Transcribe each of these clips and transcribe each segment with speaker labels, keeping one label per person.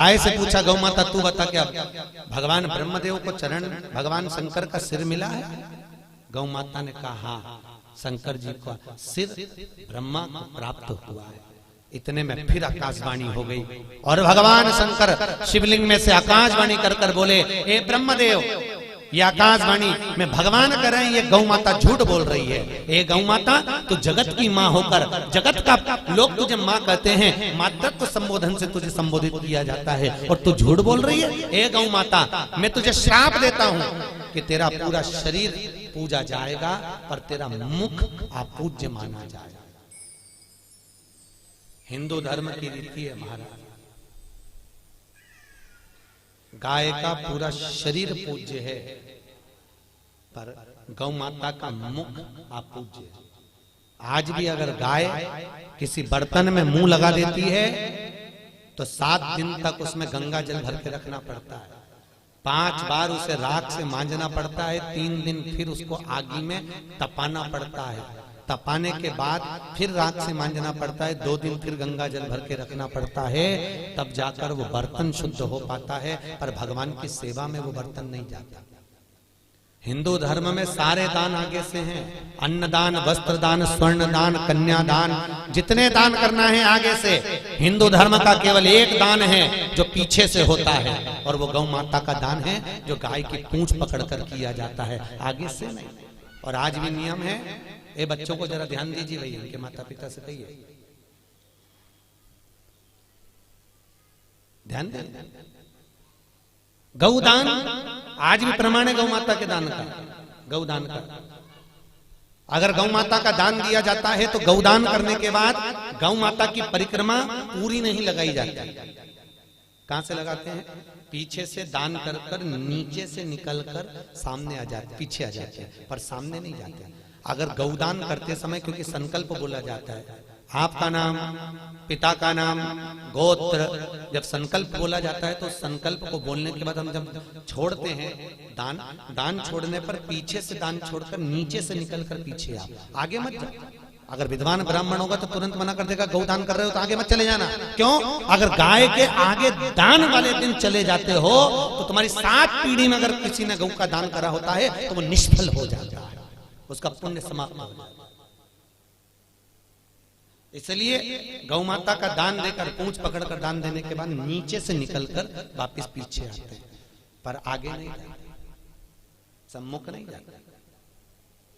Speaker 1: गाय से पूछा गौ माता तू बता क्या भगवान ब्रह्मदेव को चरण भगवान शंकर का सिर मिला है? गौ माता ने कहा हाँ, शंकर जी का सिर ब्रह्मा को प्राप्त हुआ है। इतने में फिर आकाशवाणी हो गई और भगवान शंकर शिवलिंग में से आकाशवाणी कर कर बोले, ए ब्रह्मदेव, ये आकाशवाणी में भगवान कर रहे हैं, ये गौ माता झूठ बोल रही है। ए गौ माता, तू जगत की माँ होकर, जगत का लोग तुझे माँ कहते हैं, मातृत्व संबोधन से तुझे संबोधित किया जाता है और तू झूठ बोल रही है। ए गौ माता, मैं तुझे श्राप देता हूँ कि तेरा पूरा शरीर पूजा जाएगा पर तेरा मुख अपूज्य माना जाएगा। हिंदू धर्म की रीति है महाराज, गाय का पूरा शरीर पूज्य है पर गौ माता का मुख अपूज्य है। आज भी अगर गाय किसी बर्तन में मुंह लगा देती है तो 7 दिन तक उसमें गंगा जल भर के रखना पड़ता है, 5 बार उसे राख से मांजना पड़ता है, 3 दिन फिर उसको आगी में तपाना पड़ता है, तपाने के बाद फिर राख से मांजना पड़ता है, 2 दिन फिर गंगा जल भर के रखना पड़ता है, तब जाकर वो बर्तन शुद्ध हो पाता है। पर भगवान की सेवा में वो बर्तन नहीं जाता। हिंदू धर्म में सारे दान आगे से हैं, अन्नदान, वस्त्र दान, स्वर्ण दान, कन्यादान, जितने दान करना है आगे से। हिंदू धर्म का केवल एक दान है जो पीछे से होता है और वो गौ माता का दान है जो गाय की पूंछ पकड़कर किया जाता है, आगे से नहीं। और आज भी नियम है, ये बच्चों को जरा ध्यान दीजिए भाई, इनके माता पिता से कहिए ध्यान दें। गौदान आज भी प्रमाण है गौ माता के दान का, गौदान का। अगर गौ माता का दान दिया जाता है तो गौदान करने के बाद गौ माता की परिक्रमा पूरी नहीं लगाई जाती। कहां से लगाते हैं? पीछे से दान कर कर नीचे से निकलकर सामने आ जाते, पीछे आ जाते हैं पर सामने नहीं जाते। अगर गौदान करते समय, क्योंकि संकल्प बोला जाता है, आपका नाम, पिता का नाम, गोत्र, जब संकल्प बोला जाता है तो संकल्प को बोलने के बाद हम जब छोड़ते हैं दान छोड़ने पर पीछे से दान छोड़कर नीचे से निकलकर पीछे आप, आगे मत जाओ। अगर विद्वान ब्राह्मण होगा तो तुरंत मना कर देगा, गौदान कर रहे हो तो आगे मत चले जाना। क्यों? अगर गाय के आगे दान वाले दिन चले जाते हो तो तुम्हारी 7 पीढ़ी में अगर किसी ने गौ का दान करा होता है तो वो निष्फल हो जाता है, उसका पुण्य समाप्त हो जाता है। इसलिए गौ माता का दान देकर, पूंछ पकड़कर दान देने के बाद नीचे से निकलकर वापस पीछे आते हैं पर आगे नहीं जाते, सम्मुख नहीं जाते।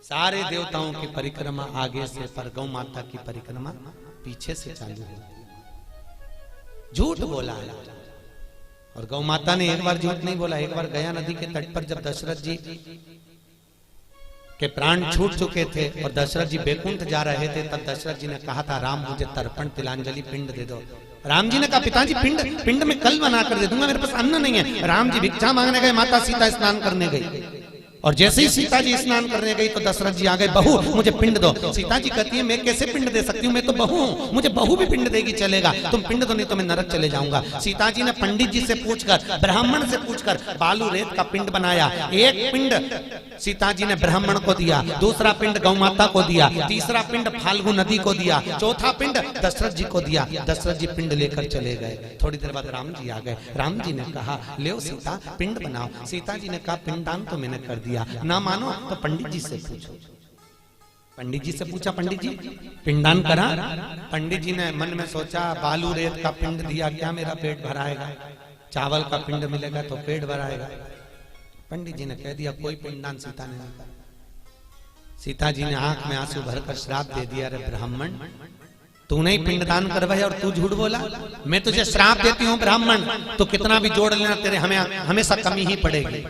Speaker 1: सारे देवताओं की परिक्रमा आगे से पर गौ माता की परिक्रमा पीछे से चालू होती है। झूठ बोला है और गौ माता ने एक बार झूठ नहीं बोला। एक बार गया नदी के तट पर जब दशरथ जी के प्राण छूट चुके थे और दशरथ जी बैकुंठ जा रहे थे, तब दशरथ जी ने कहा था, राम मुझे तर्पण तिलांजलि पिंड दे दो। राम जी ने कहा, पिताजी पिंड में कल बना कर दे दूंगा, मेरे पास अन्न नहीं है। राम जी भिक्षा मांगने गए, माता सीता स्नान करने गई और जैसे ही सीता जी स्नान करने गई तो दशरथ जी आ गए, बहू मुझे पिंड दो। सीता जी कहती है, मैं कैसे पिंड दे सकती हूँ, मैं तो बहू हूँ, मुझे बहू भी पिंड देगी चलेगा, तुम पिंड दो नहीं तो मैं नरक चले जाऊंगा। सीता जी ने पंडित जी से पूछकर, ब्राह्मण से पूछकर बालू रेत का पिंड बनाया। एक पिंड सीता जी ने ब्राह्मण को दिया, दूसरा पिंड गौ माता को दिया, तीसरा पिंड फाल्गु नदी को दिया, चौथा पिंड दशरथ जी को दिया। दशरथ जी पिंड लेकर चले गए। थोड़ी देर बाद राम जी आ गए। राम जी ने कहा, ले सीता पिंड बनाओ। सीता जी ने कहा, पिंडदान तो मैंने कर दिया, ना मानो तो पंडित जी से पूछो। पंडित जी से पूछा, पंडित जी पिंडदान करा? पंडित जी ने मन में सोचा, बालू रेत का पिंड दिया, क्या मेरा पेट भराएगा? चावल का पिंड मिलेगा तो पेट भराएगा। पंडित जी ने कह दिया, कोई पिंडदान सीता ने नहीं करा। सीता जी ने आंख में आंसू भरकर श्राप दे दिया, अरे ब्राह्मण, तूने ही पिंडदान करवाया और तू झूठ बोला। मैं तुझे श्राप देती हूँ ब्राह्मण, तो कितना भी जोड़ लेना, तेरे हमेशा कमी ही पड़ेगी।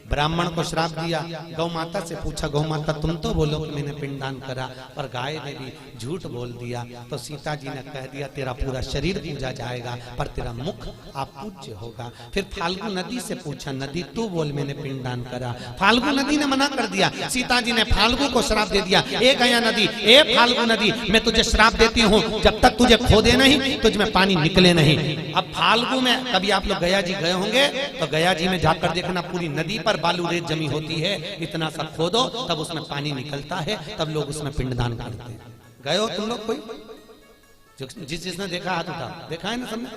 Speaker 1: ब्राह्मण को श्राप दिया। गौ माता से पूछा, गौ माता तुम तो बोलो कि मैंने पिंडदान करा, पर गाय ने भी झूठ बोल दिया। तो सीता जी ने कह दिया, तेरा पूरा शरीर पूजा जाएगा पर तेरा मुख अपूज्य होगा। फिर फाल्गु नदी से पूछा, नदी तू बोल मैंने पिंडदान करा। फाल्गु नदी ने मना कर दिया। सीता जी ने फाल्गु को श्राप दे दिया, ए गया नदी, ए फाल्गु नदी, मैं तुझे श्राप देती हूँ, जब तक तुझे खोदे नहीं तुझ में पानी निकले नहीं। अब फाल्गु में कभी आप लोग गया जी गए होंगे तो गया जी में जाकर देखना, पूरी नदी पर बालू रेत जमी होती है, इतना सा खोदो तब उसमें पानी निकलता है, तब लोग उसमें पिंडदान करते हैं। गए हो तुम लोग? कोई जिसने देखा हाथ उठा, देखा है ना सबने?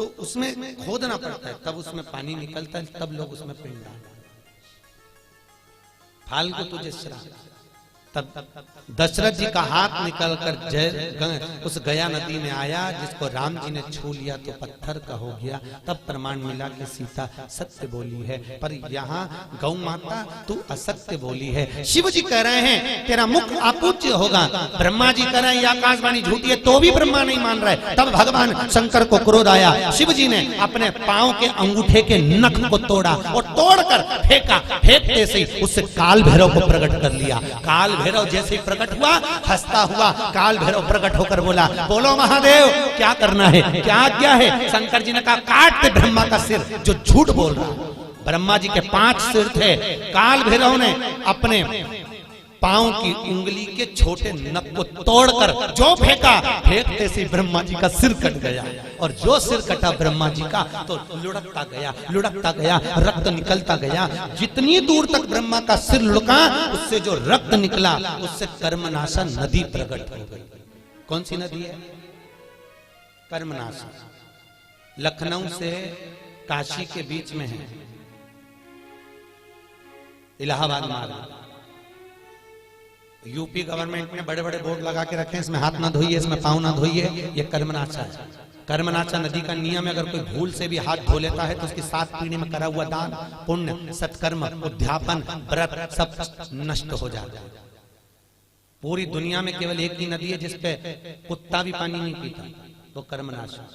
Speaker 1: तो उसमें खोदना पड़ता है, तब उसमें पानी निकलता है, तब लोग उसमें पिंड डालते। फाल्गु तुझे श्राप। तब दशरथ जी का हाथ निकलकर उस गया नदी में आया, जिसको राम जी ने छू लिया तो पत्थर का हो गया। तब प्रमाण मिला कि सीता सत्य बोली है। पर यहाँ गौ माता तू असत्य बोली है। शिव जी कह रहे हैं तेरा मुख अपूज्य होगा, ब्रह्मा जी कह रहे हैं ये आकाशवाणी झूठी है, तो भी ब्रह्मा नहीं मान रहे। तब भगवान शंकर को क्रोध आया। शिव जी ने अपने पांव के अंगूठे के नख को तोड़ा और तोड़कर फेंका। फेंकते से उससे काल भैरव को प्रकट कर लिया। काल भैरव जैसे प्रकट हुआ, हंसता हुआ काल भैरव प्रकट होकर बोला, बोलो महादेव क्या करना है, क्या आज्ञा है। शंकर जी ने कहा काट दे ब्रह्मा का सिर जो झूठ बोल रहा। ब्रह्मा जी के 5 सिर थे। काल भैरव ने अपने पांव की उंगली के छोटे नख को तोड़कर जो फेंका, फेंकते से ब्रह्मा जी का सिर कट गया। और जो सिर कटा ब्रह्मा जी का तो लुढ़कता गया, रक्त निकलता गया। जितनी दूर तक ब्रह्मा का सिर लुढ़का, उससे जो रक्त निकला उससे कर्मनाशा नदी प्रकट हो गई। कौन सी नदी है? कर्मनाशा। लखनऊ से काशी के बीच में है, इलाहाबाद मार्ग। यूपी गवर्नमेंट ने बड़े बड़े बोर्ड लगा के रखे हैं, इसमें हाथ ना धोइए, इसमें पाँव ना धोइए, ये कर्मनाशा है। कर्मनाशा नदी का नियम है, अगर कोई भूल से भी हाथ धो लेता है तो उसकी 7 पीढ़ी में करा हुआ दान, पुण्य, सत्कर्म, उद्यापन, व्रत सब नष्ट हो जाता है। पूरी दुनिया में केवल एक ही नदी है जिसपे कुत्ता भी पानी नहीं पीता, वो कर्मनाशा।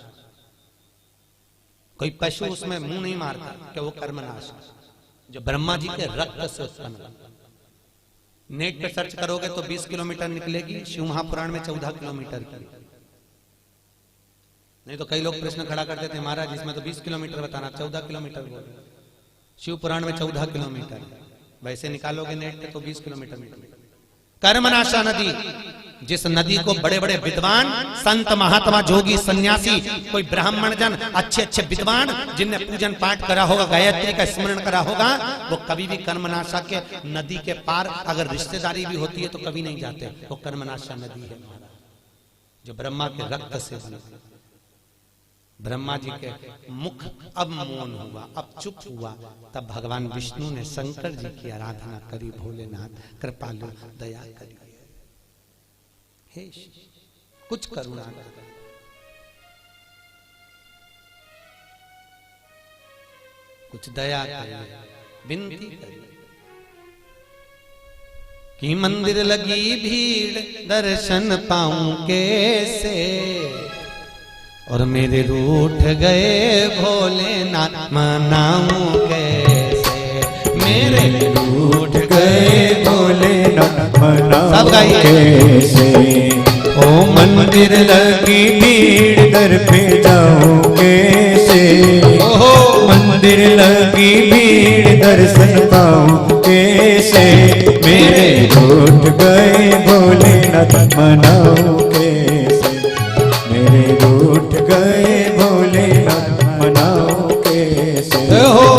Speaker 1: कोई पशु उसमें मुंह नहीं मारता कि वो कर्मनाशा, जो ब्रह्मा जी के रक्त से उत्पन्न। नेट पे सर्च करोगे तो 20 किलोमीटर निकलेगी, शिव महापुराण में 14 किलोमीटर की। नहीं तो कई लोग प्रश्न खड़ा कर देते हैं महाराज इसमें तो 20 किलोमीटर बताना, 14 किलोमीटर बोले। शिव पुराण में 14 किलोमीटर, वैसे निकालोगे नेट पे तो 20 किलोमीटर निकलेगा। कर्मनाशा नदी, जिस नदी को बड़े बड़े विद्वान, संत, महात्मा, जोगी, सन्यासी, कोई ब्राह्मण जन, अच्छे अच्छे विद्वान जिनने पूजन पाठ करा होगा, गायत्री का स्मरण करा होगा, वो कभी भी कर्मनाशा के नदी के पार अगर रिश्तेदारी भी होती है तो कभी नहीं जाते। वो कर्मनाशा नदी है जो ब्रह्मा के रक्त से बनी। ब्रह्मा जी के मुख अब मौन हुआ, अब चुप हुआ। तब भगवान विष्णु ने शंकर जी की आराधना करी, भोलेनाथ कृपालु दया करिए, हे कुछ करुणा कर, कुछ दया करिए, विनती करिए कि मंदिर लगी भीड़ दर्शन पाऊं कैसे, और मेरे रूठ गए भोलेनाथ मनाऊं कैसे, मेरे रूठ गए भोलेनाथ मनाऊं कैसे। ओ मंदिर लगी भीड़ दर पे जाऊं कैसे, मंदिर लगी भीड़ दर्शन पाऊं कैसे, मेरे रूठ गए भोलेनाथ मनाऊं कैसे, मेरे रूठ गए भोलेनाथ मनाओ कैसे हो।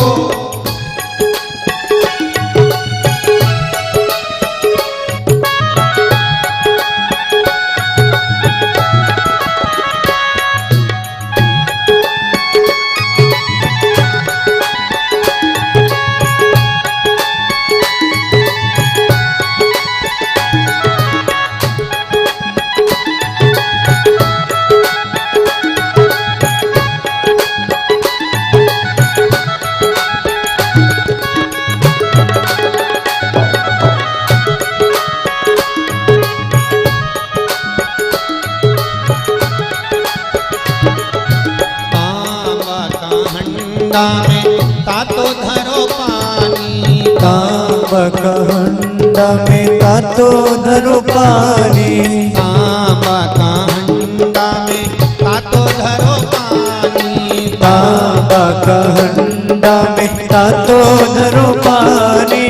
Speaker 1: तातो धरो पानी, तांबा हंडा में तातो धरो पानी, तांबा हंडा में तातो धरो पानी, तांबा हंडा में तातो धरो पानी।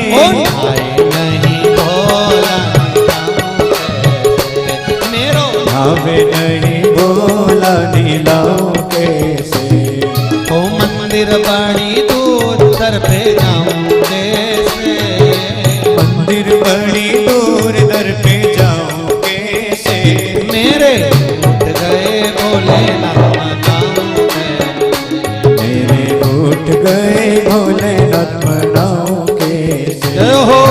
Speaker 1: नहीं बोला मेरो भावे नहीं बोला नीलाओ कैसे, ओ मंदिर बड़ी दूर दर पे जाऊं कैसे, मंदिर बड़ी दूर दर पे जाऊं कैसे, मेरे उठ गए भोलेनाथ मनाऊं कैसे,
Speaker 2: गए भोलेनाथ मनाऊं कैसे।
Speaker 1: जय हो।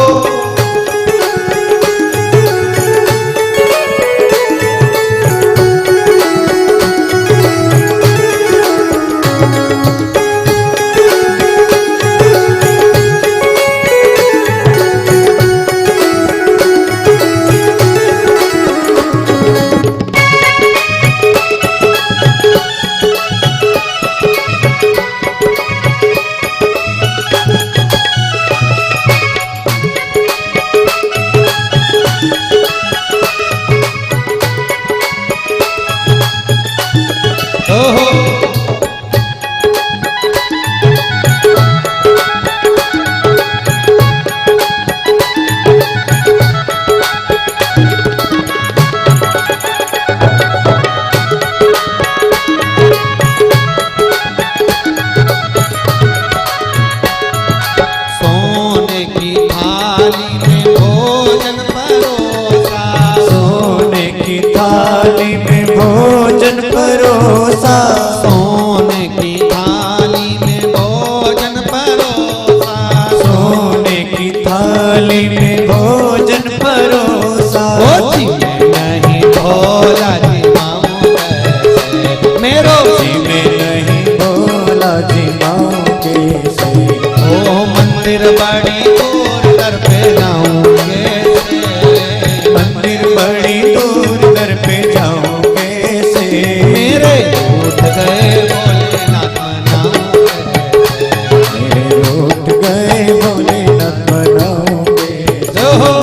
Speaker 2: भोजन परोसा,
Speaker 1: सोने की थाली में भोजन परोसा,
Speaker 2: सोने की थाली में भोजन परोसा।
Speaker 1: जी में नहीं भोला जी माऊं कैसे, मेरो
Speaker 2: जी में नहीं भोला जी माऊं कैसे।
Speaker 1: ओ मंदिर बड़ी दूर दर पे जाऊं कैसे,
Speaker 2: मंदिर बड़ी दूर दर पे जाऊं कैसे।
Speaker 1: मेरे उठ गए भोलेनाथ मनाऊं कैसे,
Speaker 2: मेरे उठ गए भोलेनाथ मनाऊं कैसे।
Speaker 1: जय हो।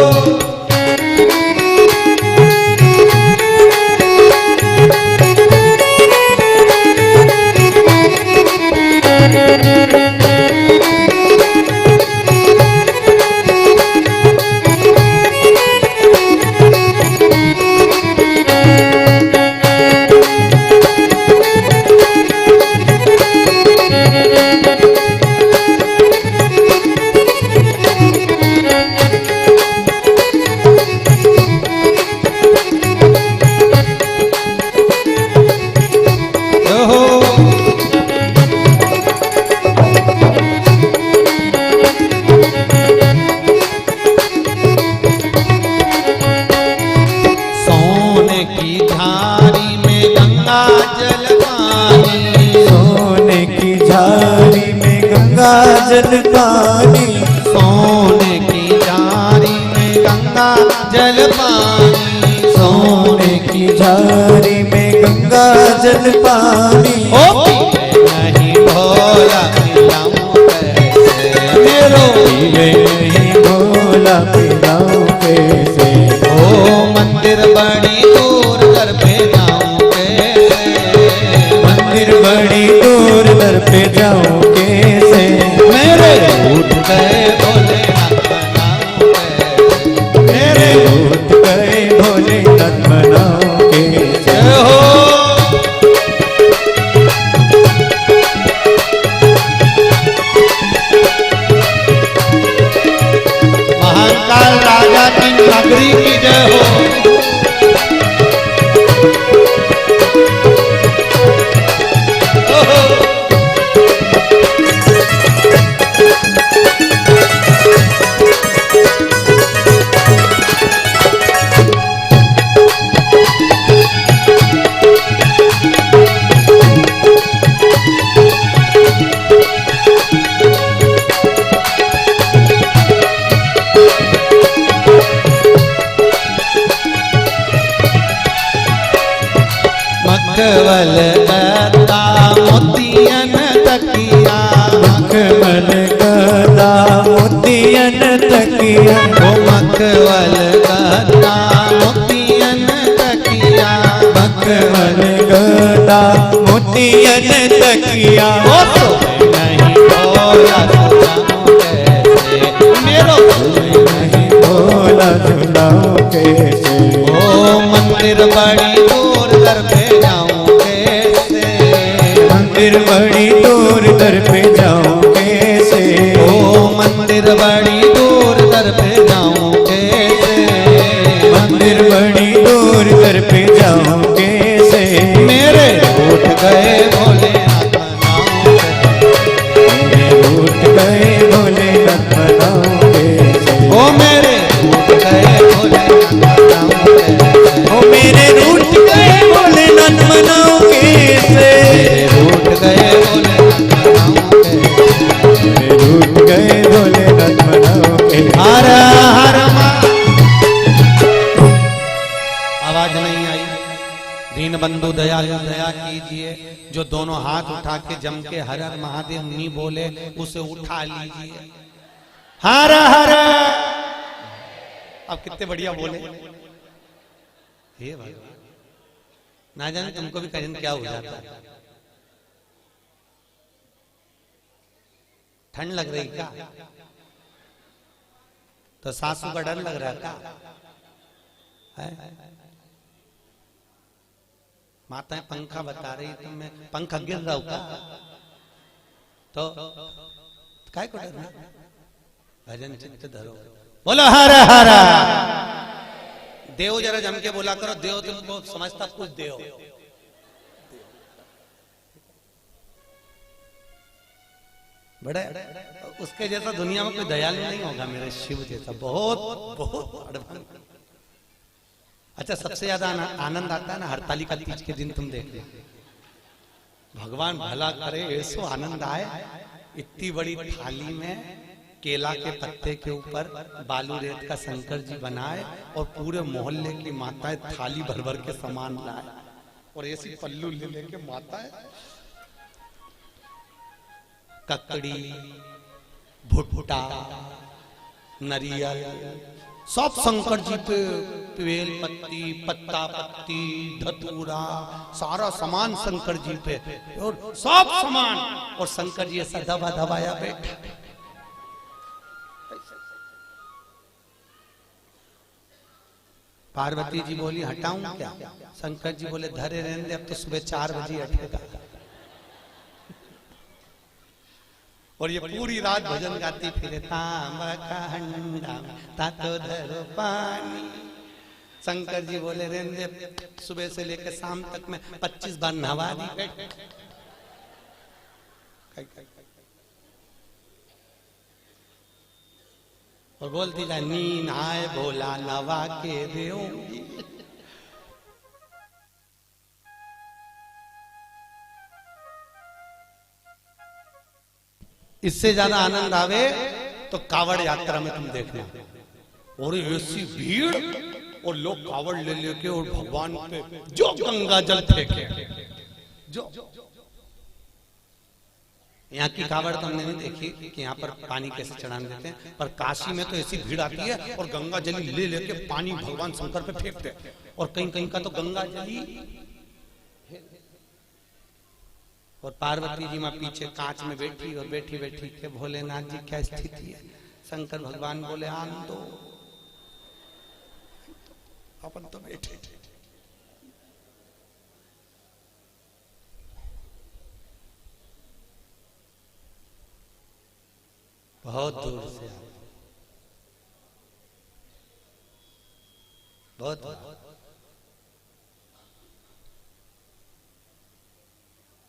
Speaker 1: सोने की झारी में गंगा जल पानी,
Speaker 2: सोने की झारी में गंगा जल पानी,
Speaker 1: सोने की झारी में गंगा जल पानी,
Speaker 2: सोने की झारी में गंगा जल पानी।
Speaker 1: ओ पीवे नहीं भोला पिलाऊं कैसे, मेरो
Speaker 2: पीवे नहीं भोला पिलाऊं कैसे।
Speaker 1: ओ मंदिर बड़ी दूर दर पे जाऊं कैसे,
Speaker 2: मंदिर बड़ी दूर दर पे जाऊं कैसे।
Speaker 1: मेरे उठ गए भोलेनाथ मनाऊं कैसे,
Speaker 2: मेरे उठ गए भोलेनाथ मनाऊं कैसे।
Speaker 1: जय हो। महाकाल राजा की नगरी की जय हो। मखमल गदा मोतियन तकिया,
Speaker 2: मखमल गदा मोतियन तकिया,
Speaker 1: ओ मखमल गदा मोतियन तकिया,
Speaker 2: मखमल गदा मोतियन तकिया।
Speaker 1: ओ तो नहीं भोला सुनाऊं कैसे, मेरो
Speaker 2: नहीं भोला सुनाऊं कैसे।
Speaker 1: ओ मंदिर बड़ी दूर दर पे जाऊं कैसे,
Speaker 2: मंदिर बड़ी दूर दर पे जाऊं कैसे।
Speaker 1: ओ मंदिर बड़ी दूर दर पे जाऊं कैसे,
Speaker 2: मंदिर बड़ी दूर दर पे जाऊं कैसे।
Speaker 1: मेरे उठ गए भोलेनाथ मनाऊं कैसे,
Speaker 2: मेरे गए भोलेनाथ मनाऊं कैसे।
Speaker 1: ओ मेरे रूठ गए भोलेनाथ मनाऊं कैसे।
Speaker 2: ओ मेरे रूठ गए भोलेनाथ मनाऊं कैसे।
Speaker 1: मेरे रूठ गए भोलेनाथ मनाऊं कैसे।
Speaker 2: मेरे रूठ गए भोलेनाथ मनाऊं कैसे।
Speaker 1: हर हर आवाज नहीं आई। दीन बंधु दयालु दया कीजिए। जो दोनों हाथ उठा के जम के हर हर महादेव नहीं बोले उसे उठा लीजिए। हर हर। अब कितने बढ़िया बोले। हे भगवान, ना जाने तुमको भी कहीं क्या हो जाता है। ठंड लग रही क्या? तो सासू का डर लग रहा था। माताएं पंखा बता रही तो मैं पंखा गिर रहा हूं का? तो काय को डरना? भजन चित्त धरो। बोलो हर हर। देव जरा जम के बोला करो। देव तुमको समझता कुछ देव। बड़े उसके जैसा दुनिया में कोई दयालु नहीं होगा मेरे शिव जैसा। बहुत बहुत एडवांस। अच्छा, सबसे ज्यादा आनंद आता है ना हरतालिका तीज के दिन। तुम देख लो, भगवान भला करे ऐसो आनंद आए। इतनी बड़ी थाली में केला के पत्ते के ऊपर बालू रेत का शंकर जी बनाए और पूरे मोहल्ले की माताएं थाली भर भर के सामान लाए और ऐसी पल्लू ले लेके माताएं ककड़ी भुट्टा नरियल सब शंकर जी पे बेल पत्ती पत्ता पत्ती धतूरा सारा सामान शंकर जी पे और सब सामान। और शंकर जी ऐसा दबा दबाया बैठा। पार्वती जी बोली हटाऊं क्या? शंकर जी बोले धरे रहने दे, अब तो सुबह 4 बजे हटेगा। और ये पूरी रात भजन गाती फिरे। तांबा का हंडा तातो धरो पानी। शंकर जी बोले रहने दे, सुबह से लेकर शाम तक में 25 बार नहवा दी। और बोलती जा नीन आए भोला नवा के देऊंगी। इससे ज्यादा आनंद आवे तो कावड़ यात्रा में तुम देखना। और ऐसी भीड़ और लोग कावड़ ले लेके और भगवान पे जो गंगा जल फेंके। जो यहाँ की कावड़ तो हमने नहीं देखी कि यहाँ पर पानी कैसे चढ़ाने देते हैं, पर काशी में तो ऐसी भीड़ आती है और गंगा जली ले लेके पानी भगवान शंकर पे फेंकते हैं। और कहीं कहीं का तो गंगा जली और पार्वती जी माँ पीछे कांच में बैठी और बैठी बैठी के भोलेनाथ जी क्या स्थिति है। शंकर भगवान बोले आन दो, अपन तो बैठे। बहुत दूर से बहुत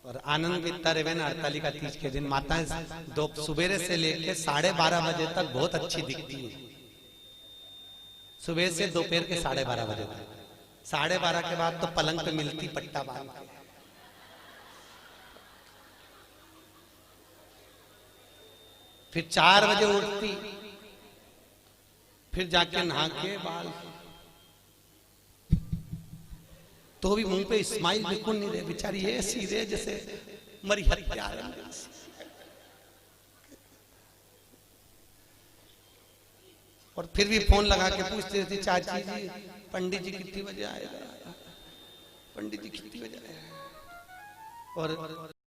Speaker 1: और आनंद भी इतना रहे ना। हरतालिका तीज के दिन माताएं दो सुबेरे से लेके 12:30 बजे तक बहुत अच्छी दिखती है। सुबह से दोपहर के 12:30 बजे तक। 12:30 के बाद तो पलंग पे मिलती पट्टा बांध के। फिर 4 बजे उठती, फिर जाके नहा के बाल तो भी मुंह पे स्माइल बिल्कुल नहीं रहे। बेचारी ऐसी रहे जैसे मरी हत्या। और फिर भी फोन लगा के पूछते रहती चाची जी पंडित जी कितनी बजे आएगा, पंडित जी कितनी बजे आएगा। और